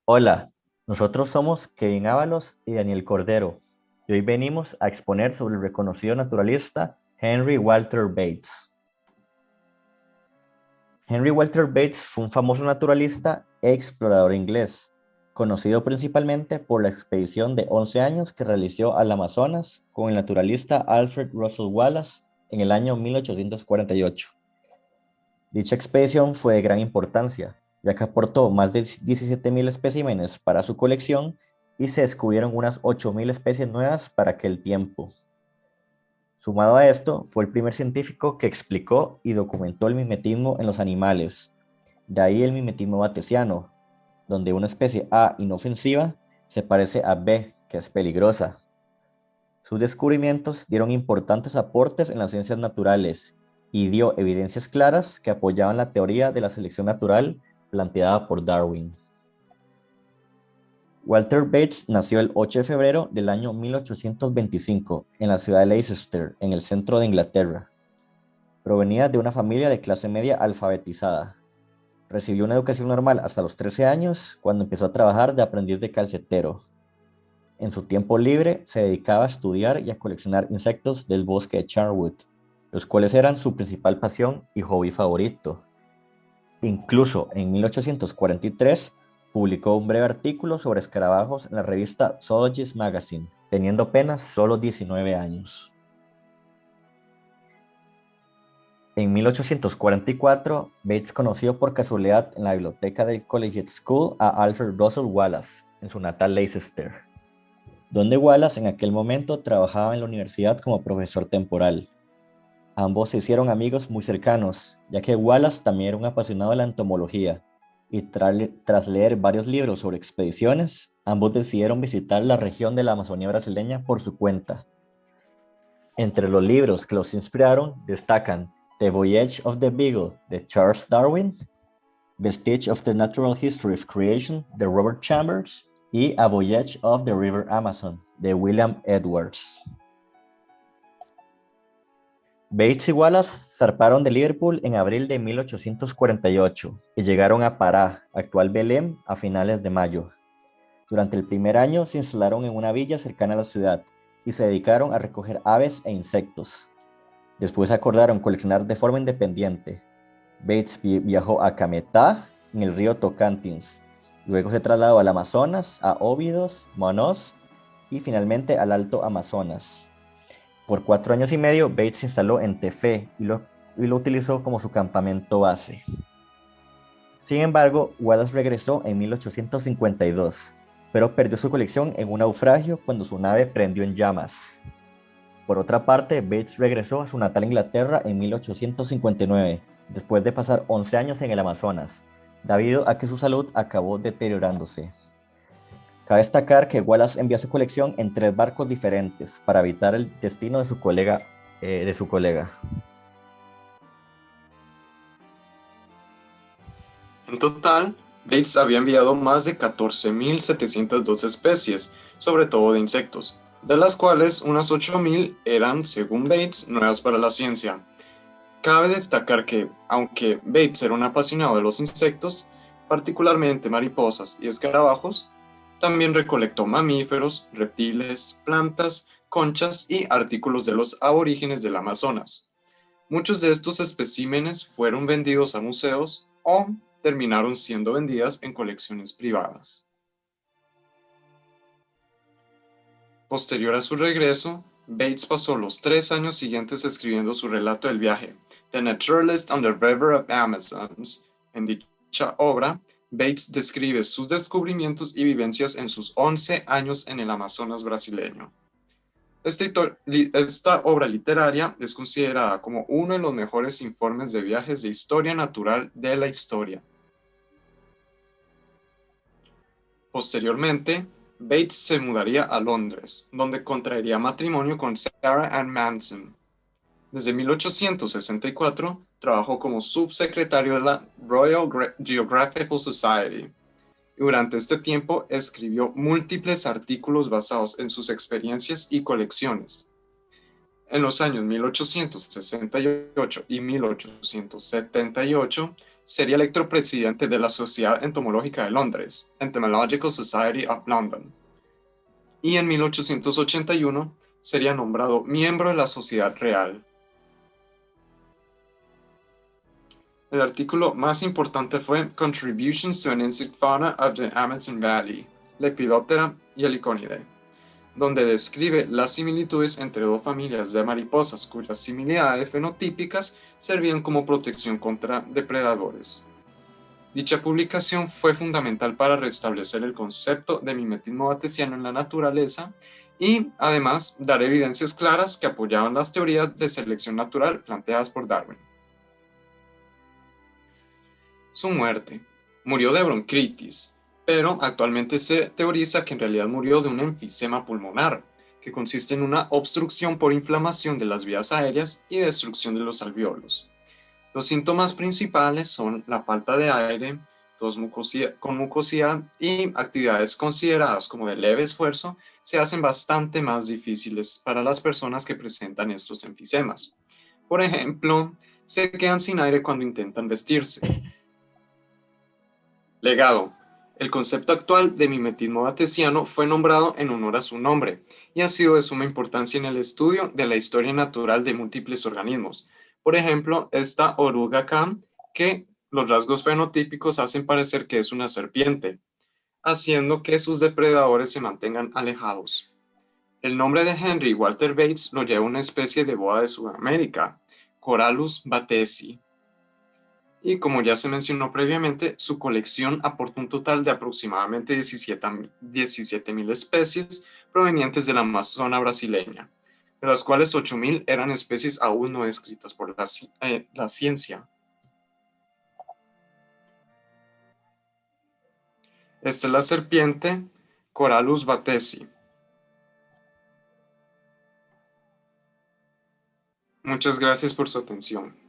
Hola, nosotros somos Kevin Ábalos y Daniel Cordero, y hoy venimos a exponer sobre el reconocido naturalista Henry Walter Bates. Henry Walter Bates fue un famoso naturalista e explorador inglés, conocido principalmente por la expedición de 11 años que realizó al Amazonas con el naturalista Alfred Russel Wallace en el año 1848. Dicha expedición fue de gran importancia, ya que aportó más de 17.000 especímenes para su colección y se descubrieron unas 8.000 especies nuevas para aquel tiempo. Sumado a esto, fue el primer científico que explicó y documentó el mimetismo en los animales. De ahí el mimetismo batesiano, donde una especie A inofensiva se parece a B, que es peligrosa. Sus descubrimientos dieron importantes aportes en las ciencias naturales y dio evidencias claras que apoyaban la teoría de la selección natural planteada por Darwin. Walter Bates nació el 8 de febrero del año 1825 en la ciudad de Leicester, en el centro de Inglaterra. Provenía de una familia de clase media alfabetizada. Recibió una educación normal hasta los 13 años, cuando empezó a trabajar de aprendiz de calcetero. En su tiempo libre se dedicaba a estudiar y a coleccionar insectos del bosque de Charnwood, los cuales eran su principal pasión y hobby favorito. Incluso en 1843 publicó un breve artículo sobre escarabajos en la revista Zoologist Magazine, teniendo apenas solo 19 años. En 1844, Bates conoció por casualidad en la biblioteca del Collegiate School a Alfred Russel Wallace, en su natal Leicester, donde Wallace en aquel momento trabajaba en la universidad como profesor temporal. Ambos se hicieron amigos muy cercanos, ya que Wallace también era un apasionado de la entomología, y tras leer varios libros sobre expediciones, ambos decidieron visitar la región de la Amazonía brasileña por su cuenta. Entre los libros que los inspiraron destacan The Voyage of the Beagle de Charles Darwin, Vestige of the Natural History of Creation de Robert Chambers y A Voyage of the River Amazon de William Edwards. Bates y Wallace zarparon de Liverpool en abril de 1848 y llegaron a Pará, actual Belém, a finales de mayo. Durante el primer año se instalaron en una villa cercana a la ciudad y se dedicaron a recoger aves e insectos. Después acordaron coleccionar de forma independiente. Bates viajó a Cametá, en el río Tocantins. Luego se trasladó al Amazonas, a Óbidos, Manaus y finalmente al Alto Amazonas. Por 4 años y medio, Bates se instaló en Tefé y lo utilizó como su campamento base. Sin embargo, Wallace regresó en 1852, pero perdió su colección en un naufragio cuando su nave prendió en llamas. Por otra parte, Bates regresó a su natal Inglaterra en 1859, después de pasar 11 años en el Amazonas, debido a que su salud acabó deteriorándose. Cabe destacar que Wallace envió su colección en 3 barcos diferentes para evitar el destino de su colega. En total, Bates había enviado más de 14.702 especies, sobre todo de insectos, de las cuales unas 8.000 eran, según Bates, nuevas para la ciencia. Cabe destacar que, aunque Bates era un apasionado de los insectos, particularmente mariposas y escarabajos, también recolectó mamíferos, reptiles, plantas, conchas y artículos de los aborígenes del Amazonas. Muchos de estos especímenes fueron vendidos a museos o terminaron siendo vendidas en colecciones privadas. Posterior a su regreso, Bates pasó los 3 años siguientes escribiendo su relato del viaje, The Naturalist on the River of Amazons. En dicha obra, Bates describe sus descubrimientos y vivencias en sus 11 años en el Amazonas brasileño. Esta obra literaria es considerada como uno de los mejores informes de viajes de historia natural de la historia. Posteriormente, Bates se mudaría a Londres, donde contraería matrimonio con Sarah Ann Manson. Desde 1864 trabajó como subsecretario de la Royal Geographical Society y durante este tiempo escribió múltiples artículos basados en sus experiencias y colecciones. En los años 1868 y 1878 sería electo presidente de la Sociedad Entomológica de Londres, Entomological Society of London, y en 1881 sería nombrado miembro de la Sociedad Real. El artículo más importante fue Contributions to an Insect Fauna of the Amazon Valley, Lepidoptera y Heliconidae, donde describe las similitudes entre dos familias de mariposas cuyas similitudes fenotípicas servían como protección contra depredadores. Dicha publicación fue fundamental para restablecer el concepto de mimetismo batesiano en la naturaleza y, además, dar evidencias claras que apoyaban las teorías de selección natural planteadas por Darwin. Su muerte. Murió de bronquitis, pero actualmente se teoriza que en realidad murió de un enfisema pulmonar, que consiste en una obstrucción por inflamación de las vías aéreas y destrucción de los alvéolos. Los síntomas principales son la falta de aire, tos con mucosidad y actividades consideradas como de leve esfuerzo se hacen bastante más difíciles para las personas que presentan estos enfisemas. Por ejemplo, se quedan sin aire cuando intentan vestirse. Legado. El concepto actual de mimetismo batesiano fue nombrado en honor a su nombre y ha sido de suma importancia en el estudio de la historia natural de múltiples organismos. Por ejemplo, esta oruga acá, que los rasgos fenotípicos hacen parecer que es una serpiente, haciendo que sus depredadores se mantengan alejados. El nombre de Henry Walter Bates lo lleva una especie de boa de Sudamérica, Corallus batesi. Y como ya se mencionó previamente, su colección aporta un total de aproximadamente 17.000 especies provenientes de la Amazona brasileña, de las cuales 8.000 eran especies aún no descritas por la ciencia. Esta es la serpiente Corallus batesi. Muchas gracias por su atención.